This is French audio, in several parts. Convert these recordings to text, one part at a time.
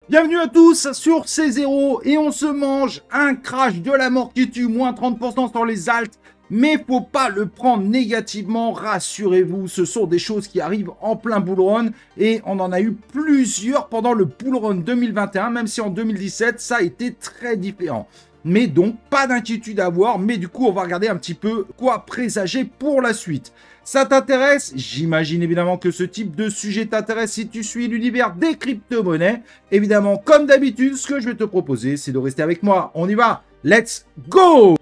Bienvenue à tous sur C0 et on se mange un crash de la mort qui tue, moins 30% sur les alts. Mais faut pas le prendre négativement, rassurez-vous, ce sont des choses qui arrivent en plein bull run et on en a eu plusieurs pendant le bull run 2021, même si en 2017 ça a été très différent. Mais donc pas d'inquiétude à avoir, mais du coup on va regarder un petit peu quoi présager pour la suite. Ça t'intéresse? J'imagine évidemment que ce type de sujet t'intéresse si tu suis l'univers des crypto-monnaies. Évidemment, comme d'habitude, ce que je vais te proposer, c'est de rester avec moi. On y va, let's go!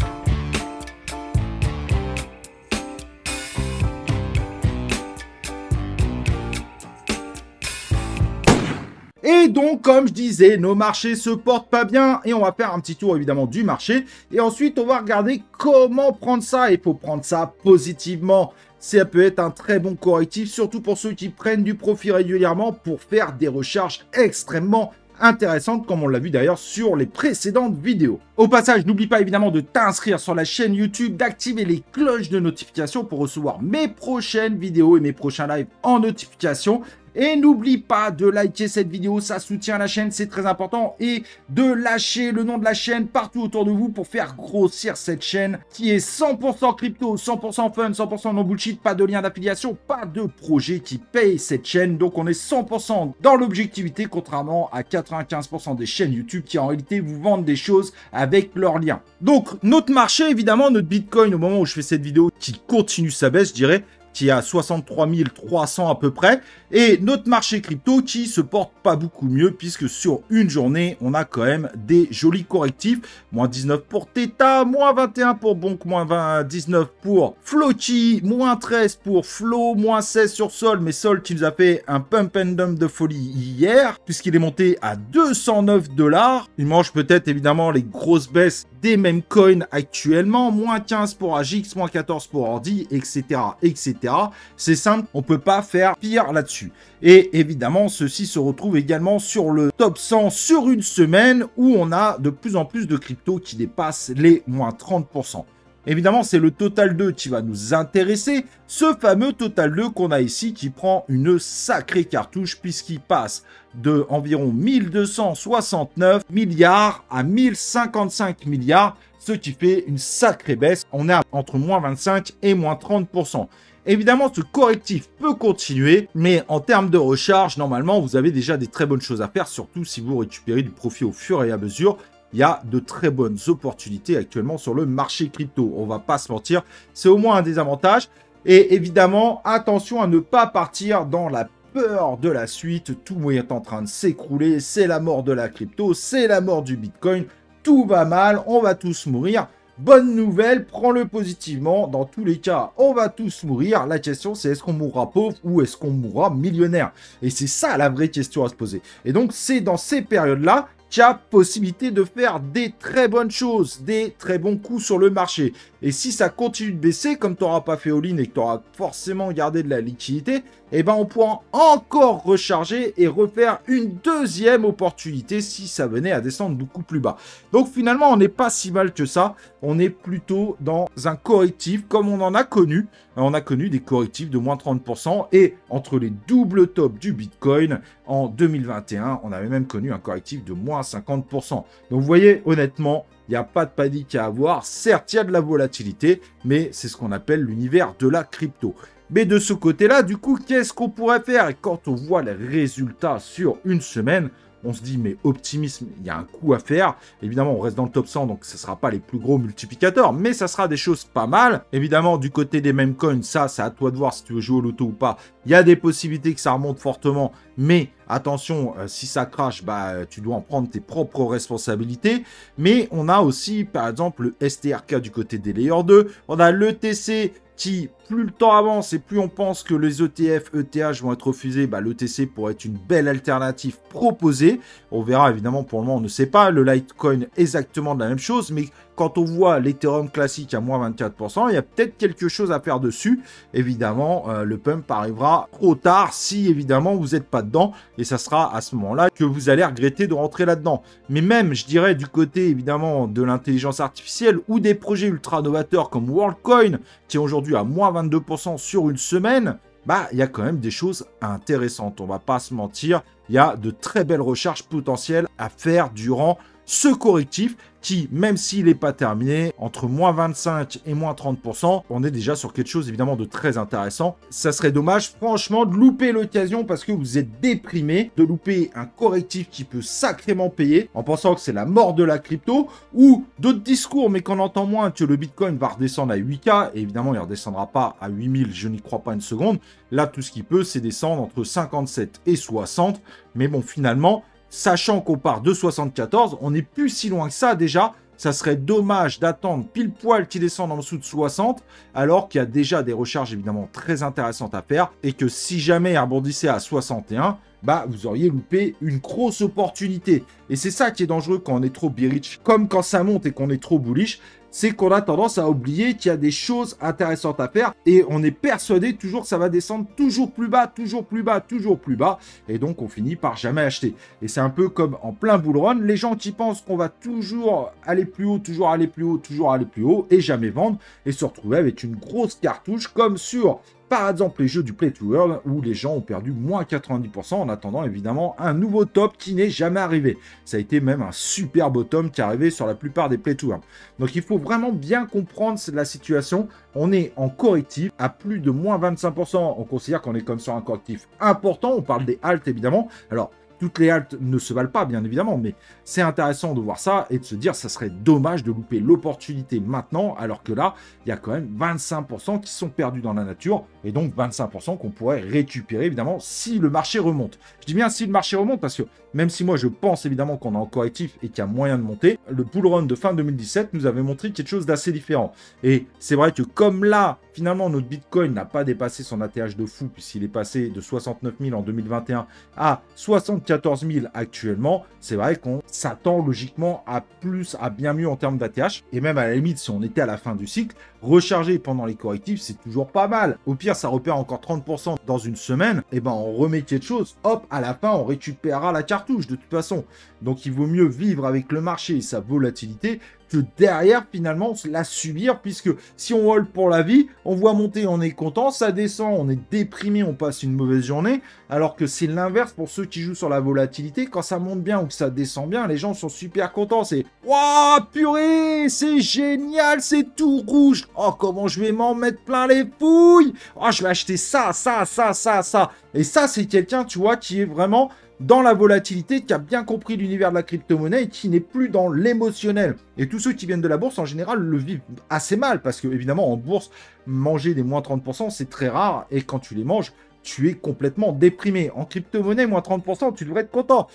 Et donc, comme je disais, nos marchés se portent pas bien et on va faire un petit tour évidemment du marché. Et ensuite, on va regarder comment prendre ça. Il faut prendre ça positivement. Ça peut être un très bon correctif, surtout pour ceux qui prennent du profit régulièrement pour faire des recharges extrêmement intéressantes, comme on l'a vu d'ailleurs sur les précédentes vidéos. Au passage, n'oublie pas évidemment de t'inscrire sur la chaîne YouTube, d'activer les cloches de notification pour recevoir mes prochaines vidéos et mes prochains lives en notification. Et n'oublie pas de liker cette vidéo, ça soutient la chaîne, c'est très important. Et de lâcher le nom de la chaîne partout autour de vous pour faire grossir cette chaîne qui est 100% crypto, 100% fun, 100% non bullshit, pas de lien d'affiliation, pas de projet qui paye cette chaîne. Donc on est 100% dans l'objectivité, contrairement à 95% des chaînes YouTube qui en réalité vous vendent des choses avec leurs liens. Donc notre marché, évidemment, notre Bitcoin au moment où je fais cette vidéo qui continue sa baisse, je dirais, qui est à 63 300 à peu près, et notre marché crypto qui se porte pas beaucoup mieux, puisque sur une journée, on a quand même des jolis correctifs, moins 19 pour Theta, moins 21 pour Bonk, moins 19 pour Floki, moins 13 pour Flow, moins 16 sur Sol, mais Sol qui nous a fait un pump and dump de folie hier, puisqu'il est monté à 209 $. Il mange peut-être évidemment les grosses baisses des mêmes coins actuellement, moins 15 pour Agix, moins 14 pour Ordi, etc., etc. C'est simple, on peut pas faire pire là-dessus. Et évidemment, ceci se retrouve également sur le top 100 sur une semaine où on a de plus en plus de cryptos qui dépassent les moins 30%. Évidemment, c'est le Total 2 qui va nous intéresser. Ce fameux Total 2 qu'on a ici qui prend une sacrée cartouche puisqu'il passe de environ 1269 milliards à 1055 milliards, ce qui fait une sacrée baisse. On est entre moins 25 et moins 30%. Évidemment, ce correctif peut continuer, mais en termes de recharge, normalement, vous avez déjà des très bonnes choses à faire, surtout si vous récupérez du profit au fur et à mesure. Il y a de très bonnes opportunités actuellement sur le marché crypto. On va pas se mentir, c'est au moins un des avantages. Et évidemment, attention à ne pas partir dans la peur de la suite. Tout est en train de s'écrouler, c'est la mort de la crypto, c'est la mort du Bitcoin. Tout va mal, on va tous mourir. Bonne nouvelle, prends-le positivement. Dans tous les cas, on va tous mourir. La question, c'est est-ce qu'on mourra pauvre ou est-ce qu'on mourra millionnaire? Et c'est ça la vraie question à se poser. Et donc, c'est dans ces périodes-là qu'il y a possibilité de faire des très bonnes choses, des très bons coups sur le marché. Et si ça continue de baisser, comme tu n'auras pas fait all-in et que tu auras forcément gardé de la liquidité, eh ben on pourra encore recharger et refaire une deuxième opportunité si ça venait à descendre beaucoup plus bas. Donc finalement, on n'est pas si mal que ça. On est plutôt dans un correctif comme on en a connu. On a connu des correctifs de moins 30% et entre les doubles tops du Bitcoin en 2021, on avait même connu un correctif de moins 50%. Donc vous voyez, honnêtement, il n'y a pas de panique à avoir. Certes, il y a de la volatilité, mais c'est ce qu'on appelle l'univers de la crypto. Mais de ce côté-là, du coup, qu'est-ce qu'on pourrait faire? Et quand on voit les résultats sur une semaine, on se dit, mais optimisme, il y a un coup à faire. Évidemment, on reste dans le top 100, donc ce ne sera pas les plus gros multiplicateurs, mais ça sera des choses pas mal. Évidemment, du côté des mêmes coins, ça, c'est à toi de voir si tu veux jouer au loto ou pas. Il y a des possibilités que ça remonte fortement, mais attention, si ça crache, bah, tu dois en prendre tes propres responsabilités. Mais on a aussi, par exemple, le STRK du côté des Layer 2. On a l'ETC qui, plus le temps avance et plus on pense que les ETF, ETH vont être refusés, bah, l'ETC pourrait être une belle alternative proposée. On verra, évidemment, pour le moment, on ne sait pas. Le Litecoin, exactement de la même chose, mais quand on voit l'Ethereum classique à moins 24%, il y a peut-être quelque chose à faire dessus. Évidemment, le pump arrivera trop tard si, évidemment, vous n'êtes pas dedans. Et ça sera à ce moment-là que vous allez regretter de rentrer là-dedans. Mais même, je dirais, du côté, évidemment, de l'intelligence artificielle ou des projets ultra novateurs comme WorldCoin, qui est aujourd'hui à moins 22% sur une semaine, bah, il y a quand même des choses intéressantes. On va pas se mentir. il y a de très belles recharges potentielles à faire durant ce correctif qui, même s'il n'est pas terminé, entre moins 25 et moins 30%, on est déjà sur quelque chose évidemment de très intéressant. Ça serait dommage franchement de louper l'occasion parce que vous êtes déprimé, de louper un correctif qui peut sacrément payer en pensant que c'est la mort de la crypto, ou d'autres discours mais qu'on entend moins, que le Bitcoin va redescendre à 8K, et évidemment il ne redescendra pas à 8000, je n'y crois pas une seconde. Là tout ce qui peut c'est descendre entre 57 et 60, mais bon finalement, sachant qu'on part de 74, on n'est plus si loin que ça déjà. Ça serait dommage d'attendre pile poil qu'il descende en dessous de 60, alors qu'il y a déjà des recharges évidemment très intéressantes à faire, et que si jamais il rebondissait à 61, bah vous auriez loupé une grosse opportunité. Et c'est ça qui est dangereux quand on est trop bearish, comme quand ça monte et qu'on est trop bullish, c'est qu'on a tendance à oublier qu'il y a des choses intéressantes à faire et on est persuadé toujours que ça va descendre toujours plus bas, toujours plus bas, toujours plus bas, et donc on finit par jamais acheter. Et c'est un peu comme en plein bull run, les gens qui pensent qu'on va toujours aller plus haut, toujours aller plus haut, toujours aller plus haut et jamais vendre, et se retrouver avec une grosse cartouche comme sur par exemple les jeux du Play to Earn où les gens ont perdu moins 90% en attendant évidemment un nouveau top qui n'est jamais arrivé. Ça a été même un super bottom qui est arrivé sur la plupart des Play to Earn. Donc il faut vraiment bien comprendre la situation. On est en correctif à plus de moins 25%. On considère qu'on est comme sur un correctif important. On parle des halts évidemment. Alors toutes les halts ne se valent pas, bien évidemment, mais c'est intéressant de voir ça et de se dire ça serait dommage de louper l'opportunité maintenant, alors que là, il y a quand même 25% qui sont perdus dans la nature, et donc 25% qu'on pourrait récupérer, évidemment, si le marché remonte. Je dis bien si le marché remonte, parce que même si moi je pense évidemment qu'on est en correctif et qu'il y a moyen de monter, le bull run de fin 2017 nous avait montré quelque chose d'assez différent. Et c'est vrai que comme là, finalement, notre Bitcoin n'a pas dépassé son ATH de fou, puisqu'il est passé de 69 000 en 2021 à 74 000 actuellement, c'est vrai qu'on s'attend logiquement à plus, à bien mieux en termes d'ATH. Et même à la limite, si on était à la fin du cycle, recharger pendant les correctifs, c'est toujours pas mal. Au pire, ça repère encore 30% dans une semaine, et ben on remet quelque chose, hop, à la fin, on récupérera la cartouche de toute façon. Donc il vaut mieux vivre avec le marché et sa volatilité que derrière, finalement, la subir, puisque si on hold pour la vie, on voit monter, on est content, ça descend, on est déprimé, on passe une mauvaise journée, alors que c'est l'inverse pour ceux qui jouent sur la volatilité. Quand ça monte bien ou que ça descend bien, les gens sont super contents, c'est « Waouh, purée, c'est génial, c'est tout rouge, oh, comment je vais m'en mettre plein les pouilles, oh, je vais acheter ça, ça, ça, ça, ça ». Et ça, c'est quelqu'un, tu vois, qui est vraiment dans la volatilité, qui a bien compris l'univers de la crypto-monnaie et qui n'est plus dans l'émotionnel. Et tous ceux qui viennent de la bourse, en général, le vivent assez mal, parce que, évidemment, en bourse, manger des moins 30%, c'est très rare, et quand tu les manges, tu es complètement déprimé. En crypto-monnaie, moins 30%, tu devrais être content.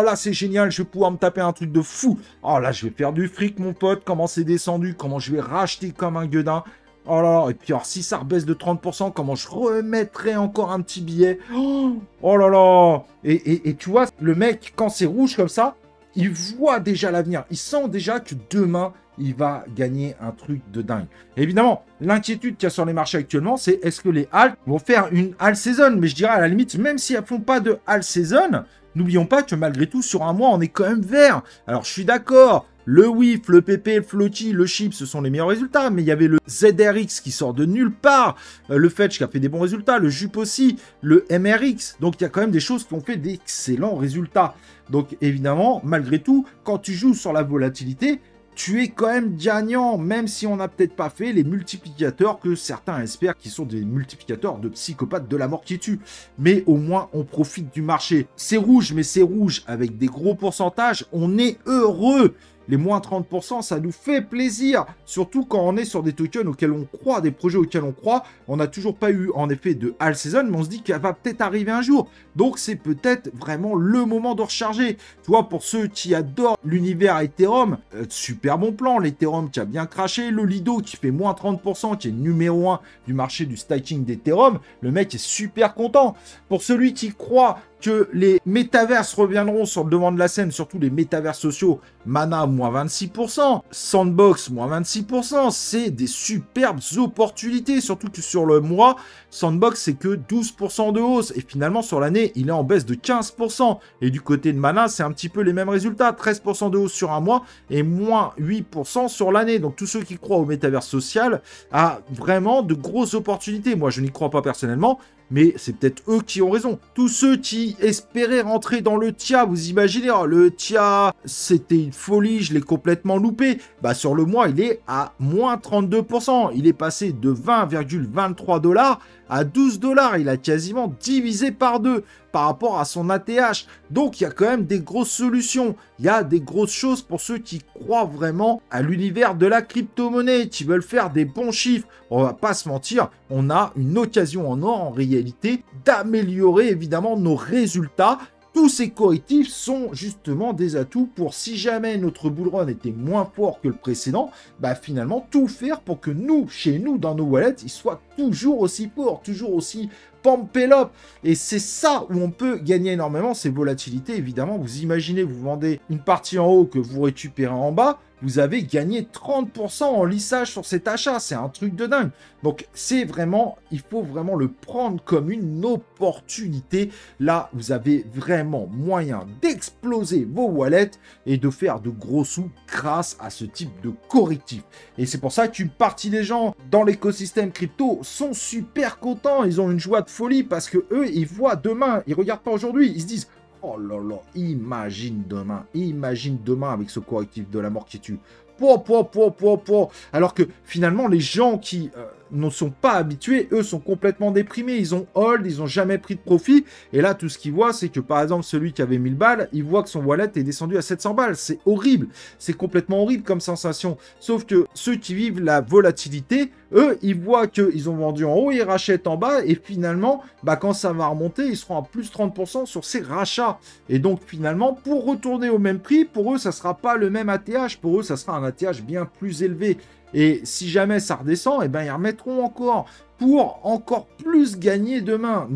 Là, c'est génial, je vais pouvoir me taper un truc de fou. Oh là, je vais faire du fric, mon pote, comment c'est descendu, comment je vais racheter comme un gueudin. Oh là là, et puis alors si ça rebaisse de 30%, comment je remettrai encore un petit billet? Oh là là. Et tu vois, le mec, quand c'est rouge comme ça, il voit déjà l'avenir. Il sent déjà que demain, il va gagner un truc de dingue. Et évidemment, l'inquiétude qu'il y a sur les marchés actuellement, c'est est-ce que les halts vont faire une alt season? Mais je dirais à la limite, même si elles ne font pas de alt season, n'oublions pas que malgré tout, sur un mois, on est quand même vert. Alors je suis d'accord. Le WIF, le PP, le Flotti, le Chip, ce sont les meilleurs résultats. Mais il y avait le ZRX qui sort de nulle part. Le Fetch qui a fait des bons résultats. Le JUP aussi. Le MRX. Donc il y a quand même des choses qui ont fait d'excellents résultats. Donc évidemment, malgré tout, quand tu joues sur la volatilité, tu es quand même gagnant, même si on n'a peut-être pas fait les multiplicateurs que certains espèrent, qui sont des multiplicateurs de psychopathes de la mort qui tue. Mais au moins, on profite du marché. C'est rouge, mais c'est rouge avec des gros pourcentages. On est heureux. Les moins 30%, ça nous fait plaisir. Surtout quand on est sur des tokens auxquels on croit, des projets auxquels on croit. On n'a toujours pas eu, en effet, de alt season, mais on se dit qu'elle va peut-être arriver un jour. Donc, c'est peut-être vraiment le moment de recharger. Tu vois, pour ceux qui adorent l'univers Ethereum, super bon plan. L'Ethereum qui a bien craché. Le Lido qui fait moins 30%, qui est numéro 1 du marché du staking d'Ethereum. Le mec est super content. Pour celui qui croit que les métaverses reviendront sur le devant de la scène, surtout les métaverses sociaux, Mana, moins 26%, Sandbox, moins 26%, c'est des superbes opportunités, surtout que sur le mois, Sandbox, c'est que 12% de hausse, et finalement, sur l'année, il est en baisse de 15%, et du côté de Mana, c'est un petit peu les mêmes résultats, 13% de hausse sur un mois, et moins 8% sur l'année, donc tous ceux qui croient au métaverse social, a vraiment de grosses opportunités. Moi, je n'y crois pas personnellement, mais c'est peut-être eux qui ont raison. Tous ceux qui espéraient rentrer dans le TIA, vous imaginez, hein, le TIA, c'était une folie, je l'ai complètement loupé. Bah, sur le mois, il est à moins 32%. Il est passé de 20,23 $ à 12 $. Il a quasiment divisé par 2 par rapport à son ATH. Donc, il y a quand même des grosses solutions. Il y a des grosses choses pour ceux qui croient vraiment à l'univers de la crypto-monnaie, qui veulent faire des bons chiffres. On va pas se mentir, on a une occasion en or, en réalité, d'améliorer évidemment nos résultats. Tous ces correctifs sont justement des atouts pour, si jamais notre bull run était moins fort que le précédent, bah finalement tout faire pour que nous, chez nous, dans nos wallets, ils soient toujours aussi forts, toujours aussi pumped up. Et c'est ça où on peut gagner énormément, ces volatilités. Évidemment, vous imaginez, vous vendez une partie en haut que vous récupérez en bas, vous avez gagné 30% en lissage sur cet achat. C'est un truc de dingue. Donc, c'est vraiment, il faut vraiment le prendre comme une opportunité. Là, vous avez vraiment moyen d'exploser vos wallets et de faire de gros sous grâce à ce type de correctif. Et c'est pour ça qu'une partie des gens dans l'écosystème crypto sont super contents. Ils ont une joie de folie parce que eux, ils voient demain. Ils regardent pas aujourd'hui. Ils se disent: oh là là, imagine demain avec ce correctif de la mort qui tue. Alors que finalement, les gens qui ne sont pas habitués, eux, sont complètement déprimés. Ils ont hold, ils n'ont jamais pris de profit. Et là, tout ce qu'ils voient, c'est que par exemple, celui qui avait 1000 balles, il voit que son wallet est descendu à 700 balles. C'est horrible. C'est complètement horrible comme sensation. Sauf que ceux qui vivent la volatilité, eux, ils voient qu'ils ont vendu en haut, ils rachètent en bas. Et finalement, bah, quand ça va remonter, ils seront à plus 30% sur ces rachats. Et donc, finalement, pour retourner au même prix, pour eux, ça ne sera pas le même ATH. Pour eux, ça sera un ATH bien plus élevé. Et si jamais ça redescend, eh ben, ils remettront encore pour encore plus gagner demain,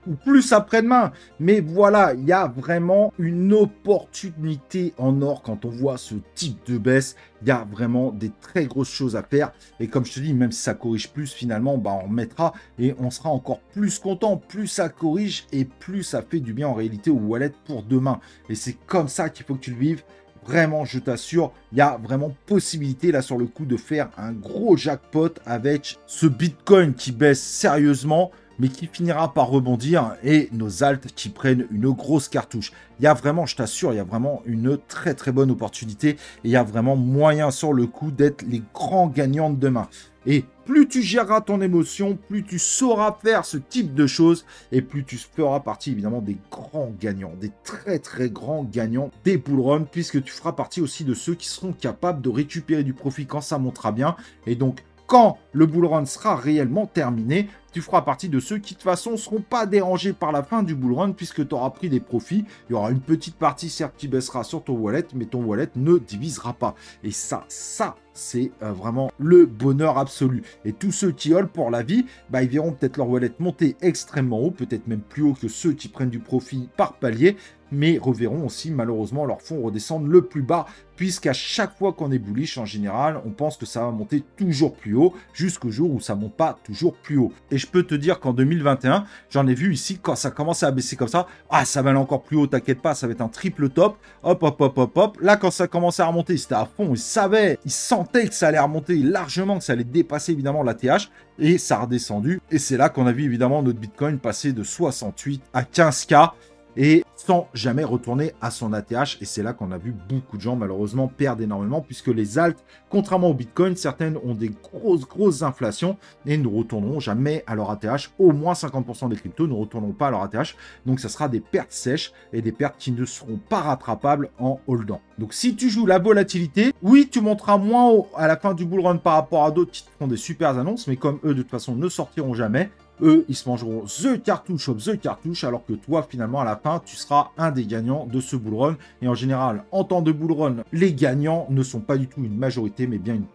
ou plus après-demain. Mais voilà, il y a vraiment une opportunité en or quand on voit ce type de baisse. Il y a vraiment des très grosses choses à faire. Et comme je te dis, même si ça corrige plus, finalement, bah, on remettra et on sera encore plus content. Plus ça corrige et plus ça fait du bien en réalité au wallet pour demain. Et c'est comme ça qu'il faut que tu le vives. Vraiment, je t'assure, il y a vraiment possibilité là sur le coup de faire un gros jackpot avec ce Bitcoin qui baisse sérieusement, mais qui finira par rebondir et nos alts qui prennent une grosse cartouche. Il y a vraiment, je t'assure, il y a vraiment une très très bonne opportunité et il y a vraiment moyen sur le coup d'être les grands gagnants de demain. Et plus tu géreras ton émotion, plus tu sauras faire ce type de choses et plus tu feras partie évidemment des grands gagnants, des très très grands gagnants des bull runs, puisque tu feras partie aussi de ceux qui seront capables de récupérer du profit quand ça montera bien. Et donc, quand le bull run sera réellement terminé, tu feras partie de ceux qui de toute façon ne seront pas dérangés par la fin du bull run puisque tu auras pris des profits. Il y aura une petite partie certes qui baissera sur ton wallet, mais ton wallet ne divisera pas. Et ça c'est vraiment le bonheur absolu. Et tous ceux qui hold pour la vie, bah, ils verront peut-être leur wallet monter extrêmement haut, peut-être même plus haut que ceux qui prennent du profit par palier, mais reverront aussi malheureusement leur fonds redescendre le plus bas, puisqu'à chaque fois qu'on est bullish en général, on pense que ça va monter toujours plus haut, jusqu'au jour où ça ne monte pas toujours plus haut. Et je peux te dire qu'en 2021, j'en ai vu ici, quand ça commençait à baisser comme ça, ah ça va aller encore plus haut, t'inquiète pas, ça va être un triple top, hop hop hop hop hop, là quand ça commençait à remonter, c'était à fond, ils savaient, ils sentaient que ça allait remonter largement, que ça allait dépasser évidemment la TH, et ça a redescendu, et c'est là qu'on a vu évidemment notre Bitcoin passer de 68 à 15K, et sans jamais retourner à son ATH. Et c'est là qu'on a vu beaucoup de gens, malheureusement, perdre énormément, puisque les alts, contrairement au Bitcoin, certaines ont des grosses inflations et ne retourneront jamais à leur ATH. Au moins 50% des cryptos ne retourneront pas à leur ATH. Donc, ça sera des pertes sèches et des pertes qui ne seront pas rattrapables en holdant. Donc, si tu joues la volatilité, oui, tu monteras moins haut à la fin du bull run par rapport à d'autres qui te font des super annonces, mais comme eux, de toute façon, ne sortiront jamais, eux, ils se mangeront the cartouche of the cartouche, alors que toi, finalement, à la fin, tu seras un des gagnants de ce bull run. Et en général, en temps de bull run, les gagnants ne sont pas du tout une majorité, mais bien une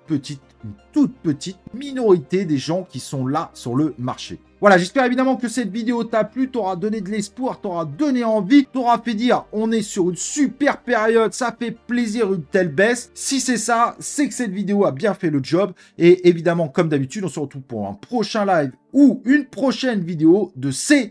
toute petite minorité des gens qui sont là sur le marché. Voilà, j'espère évidemment que cette vidéo t'a plu, t'aura donné de l'espoir, t'aura donné envie, t'aura fait dire on est sur une super période, ça fait plaisir une telle baisse. Si c'est ça, c'est que cette vidéo a bien fait le job. Et évidemment, comme d'habitude, on se retrouve pour un prochain live ou une prochaine vidéo de C0.